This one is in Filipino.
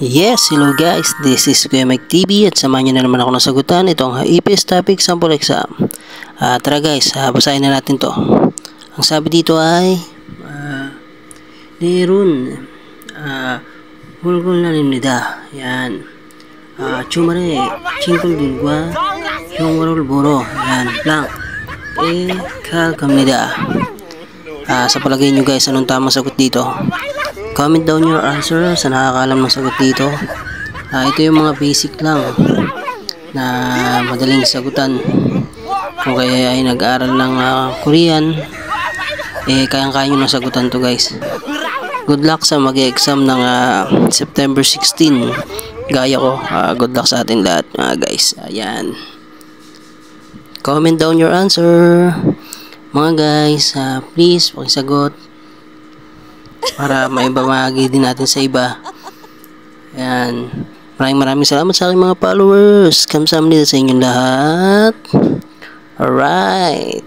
Yes, hello guys, this is Kuya Mike TV at samahan nyo na naman ako ng sagutan itong EPS topic sample exam. Tara guys, basahin na natin to. Ang sabi dito ay Nerun Hulgul na nimnida. Yan. Chumare Chingkul Dulgwa Chungwarul Boro. Yan lang. Kakamnida. Sa palagay nyo guys, anong tamang sagot dito? Comment down your answer sa nakakaalam ng sagot dito. Ito yung mga basic lang na madaling sagutan. Kung kaya ay nag-aaral ng Korean, kayang-kaya nyo ng sagutan to guys. Good luck sa mag-exam ng September 16. Gaya ko, good luck sa atin lahat guys. Ayan. Comment down your answer. Mga guys, please pakisagot para maibamahagi din natin sa iba. Ayan. Maraming salamat sa aking mga followers. Kamsahamnida sa inyong lahat. Alright.